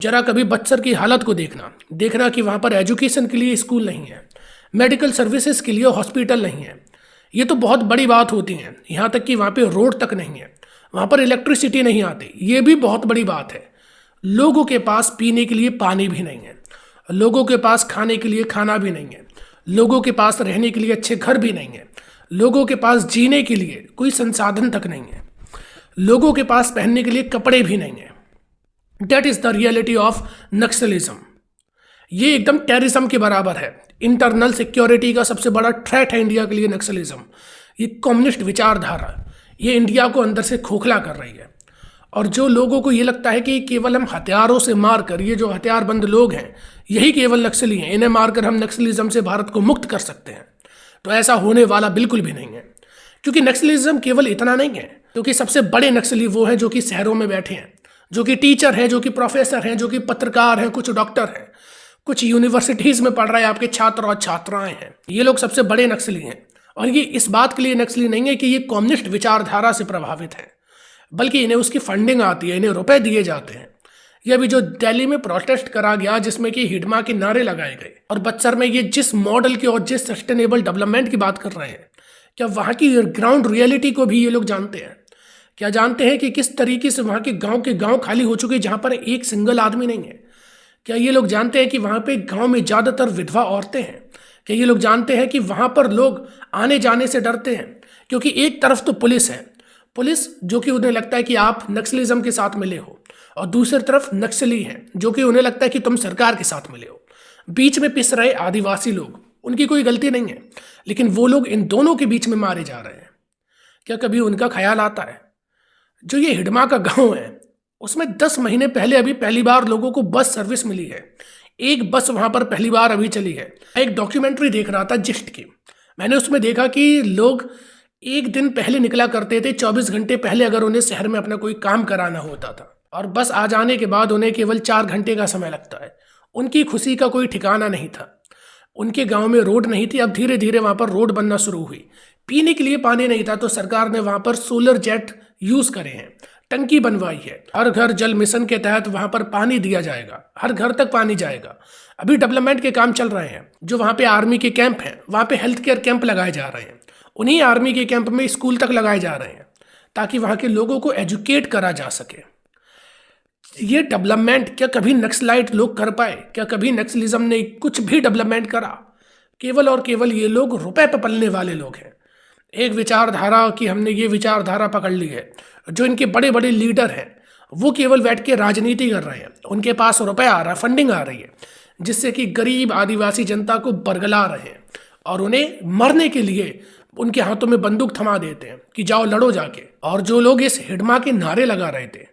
जरा कभी बक्सर की हालत को देखना देखना कि वहाँ पर एजुकेशन के लिए स्कूल नहीं है, मेडिकल सर्विसेज के लिए हॉस्पिटल नहीं है। ये तो बहुत बड़ी बात होती है। यहाँ तक कि वहाँ पे रोड तक नहीं है, वहाँ पर इलेक्ट्रिसिटी नहीं आती, ये भी बहुत बड़ी बात है। लोगों के पास पीने के लिए पानी भी नहीं है, लोगों के पास खाने के लिए खाना भी नहीं है, लोगों के पास रहने के लिए अच्छे घर भी नहीं है, लोगों के पास जीने के लिए कोई संसाधन तक नहीं है, लोगों के पास पहनने के लिए कपड़े भी नहीं है। That is the reality of Naxalism. ये एकदम टेररिज्म के बराबर है। इंटरनल सिक्योरिटी का सबसे बड़ा थ्रेट है इंडिया के लिए नक्सलिज्म। ये कम्युनिस्ट विचारधारा ये इंडिया को अंदर से खोखला कर रही है। और जो लोगों को ये लगता है कि केवल हम हथियारों से मारकर, ये जो हथियारबंद लोग हैं यही केवल नक्सली हैं, इन्हें मारकर हम नक्सलिज्म से भारत को मुक्त कर सकते हैं, तो ऐसा होने वाला बिल्कुल भी नहीं है। क्योंकि नक्सलिज्म केवल इतना नहीं है, क्योंकि सबसे बड़े नक्सली वो हैं जो कि शहरों में बैठे हैं, जो कि टीचर हैं, जो कि प्रोफेसर हैं, जो कि पत्रकार हैं, कुछ डॉक्टर हैं, कुछ यूनिवर्सिटीज़ में पढ़ रहे हैं आपके छात्र और छात्राएं हैं। ये लोग सबसे बड़े नक्सली हैं। और ये इस बात के लिए नक्सली नहीं है कि ये कम्युनिस्ट विचारधारा से प्रभावित हैं, बल्कि इन्हें उसकी फंडिंग आती है, इन्हें रुपए दिए जाते हैं। ये अभी जो दिल्ली में प्रोटेस्ट करा गया जिसमें कि हिडमा के नारे लगाए गए, और बक्सर में ये जिस मॉडल की और जिस सस्टेनेबल डेवलपमेंट की बात कर रहे हैं, क्या वहाँ की ग्राउंड रियलिटी को भी ये लोग जानते हैं? क्या जानते हैं कि किस तरीके से वहाँ के गांव खाली हो चुके हैं जहाँ पर एक सिंगल आदमी नहीं है? क्या ये लोग जानते हैं कि वहाँ पे गांव में ज़्यादातर विधवा औरतें हैं? क्या ये लोग जानते हैं कि वहाँ पर लोग आने जाने से डरते हैं? क्योंकि एक तरफ तो पुलिस है, पुलिस जो कि उन्हें लगता है कि आप नक्सलिज्म के साथ मिले हो, और दूसरी तरफ नक्सली हैं जो कि उन्हें लगता है कि तुम सरकार के साथ मिले हो। बीच में पिस रहे आदिवासी लोग, उनकी कोई गलती नहीं है, लेकिन वो लोग इन दोनों के बीच में मारे जा रहे हैं। क्या कभी उनका ख्याल आता है? जो ये हिडमा का गांव है उसमें 10 महीने पहले अभी पहली बार लोगों को बस सर्विस मिली है। एक बस वहां पर पहली बार अभी चली है। एक डॉक्यूमेंट्री देख रहा था जिस्ट की, मैंने उसमें देखा कि लोग एक दिन पहले निकला करते थे, 24 घंटे पहले अगर उन्हें शहर में अपना कोई काम कराना होता था, और बस आ जाने के बाद उन्हें केवल 4 घंटे का समय लगता है। उनकी खुशी का कोई ठिकाना नहीं था। उनके गांव में रोड नहीं थी, अब धीरे धीरे वहां पर रोड बनना शुरू हुई। पीने के लिए पानी नहीं था तो सरकार ने वहां पर सोलर जेट यूज करे हैं, टंकी बनवाई है। हर घर जल मिशन के तहत वहां पर पानी दिया जाएगा, हर घर तक पानी जाएगा। अभी डेवलपमेंट के काम चल रहे हैं। जो वहां पे आर्मी के कैंप हैं वहां पे हेल्थ केयर कैंप लगाए जा रहे हैं, उन्हीं आर्मी के कैंप में स्कूल तक लगाए जा रहे हैं ताकि वहां के लोगों को एजुकेट करा जा सके। ये डेवलपमेंट क्या कभी नक्सलाइट लोग कर पाए? क्या कभी नक्सलिज्म ने कुछ भी डेवलपमेंट करा? केवल और केवल ये लोग रुपए पे पलने वाले लोग हैं। एक विचारधारा की हमने ये विचारधारा पकड़ ली है। जो इनके बड़े बड़े लीडर हैं वो केवल बैठ के राजनीति कर रहे हैं, उनके पास रुपए आ रहा है, फंडिंग आ रही है, जिससे कि गरीब आदिवासी जनता को बरगला रहे हैं और उन्हें मरने के लिए उनके हाथों में बंदूक थमा देते हैं कि जाओ लड़ो जाके। और जो लोग इस हिडमा के नारे लगा रहे थे,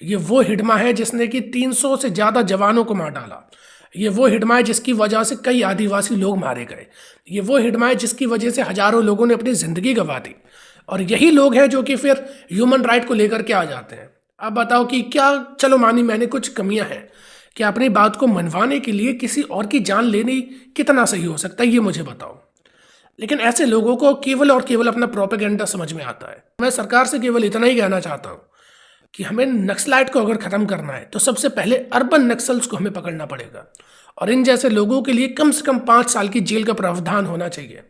ये वो हिडमा है जिसने कि 300 से ज़्यादा जवानों को मार डाला। ये वो हिडमा है जिसकी वजह से कई आदिवासी लोग मारे गए। ये वो हिडमा है जिसकी वजह से हजारों लोगों ने अपनी ज़िंदगी गंवा दी। और यही लोग हैं जो कि फिर ह्यूमन राइट को लेकर के आ जाते हैं। आप बताओ कि क्या, चलो मानी मैंने कुछ कमियां हैं, कि अपनी बात को मनवाने के लिए किसी और की जान लेनी कितना सही हो सकता है, ये मुझे बताओ। लेकिन ऐसे लोगों को केवल और केवल अपना प्रोपेगेंडा समझ में आता है। मैं सरकार से केवल इतना ही कहना चाहता हूँ कि हमें नक्सलाइट को अगर ख़त्म करना है तो सबसे पहले अर्बन नक्सल्स को हमें पकड़ना पड़ेगा, और इन जैसे लोगों के लिए कम से कम 5 साल की जेल का प्रावधान होना चाहिए।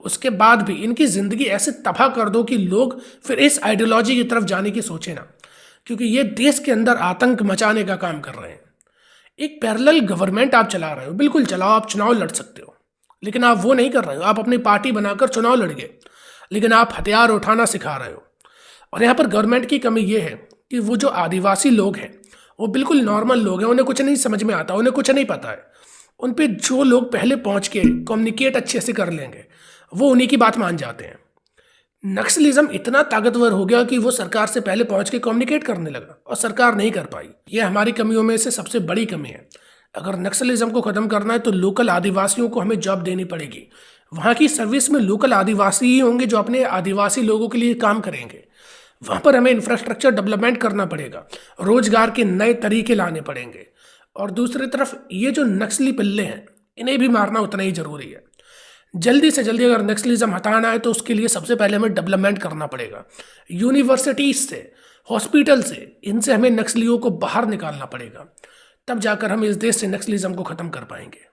उसके बाद भी इनकी ज़िंदगी ऐसे तबाह कर दो कि लोग फिर इस आइडियोलॉजी की तरफ जाने की सोचे ना, क्योंकि ये देश के अंदर आतंक मचाने का काम कर रहे हैं। एक पैरेलल गवर्नमेंट आप चला रहे हो, बिल्कुल चलाओ, आप चुनाव लड़ सकते हो, लेकिन आप वो नहीं कर रहे हो। आप अपनी पार्टी बनाकर चुनाव लड़िए, लेकिन आप हथियार उठाना सिखा रहे हो। और यहाँ पर गवर्नमेंट की कमी ये है कि वो जो आदिवासी लोग हैं वो बिल्कुल नॉर्मल लोग हैं, उन्हें कुछ नहीं समझ में आता, उन्हें कुछ नहीं पता है। उन पे जो लोग पहले पहुंच के कम्युनिकेट अच्छे से कर लेंगे वो उन्हीं की बात मान जाते हैं। नक्सलिज्म इतना ताकतवर हो गया कि वो सरकार से पहले पहुंच के कम्युनिकेट करने लगा और सरकार नहीं कर पाई। ये हमारी कमियों में से सबसे बड़ी कमी है। अगर नक्सलिज्म को ख़त्म करना है तो लोकल आदिवासियों को हमें जॉब देनी पड़ेगी। वहाँ की सर्विस में लोकल आदिवासी ही होंगे जो अपने आदिवासी लोगों के लिए काम करेंगे। वहाँ पर हमें इंफ्रास्ट्रक्चर डेवलपमेंट करना पड़ेगा, रोजगार के नए तरीके लाने पड़ेंगे। और दूसरी तरफ ये जो नक्सली पिल्ले हैं इन्हें भी मारना उतना ही ज़रूरी है। जल्दी से जल्दी अगर नक्सलिज्म हटाना है तो उसके लिए सबसे पहले हमें डेवलपमेंट करना पड़ेगा। यूनिवर्सिटीज़ से, हॉस्पिटल से, इनसे हमें नक्सलियों को बाहर निकालना पड़ेगा, तब जाकर हम इस देश से नक्सलिज्म को ख़त्म कर पाएंगे।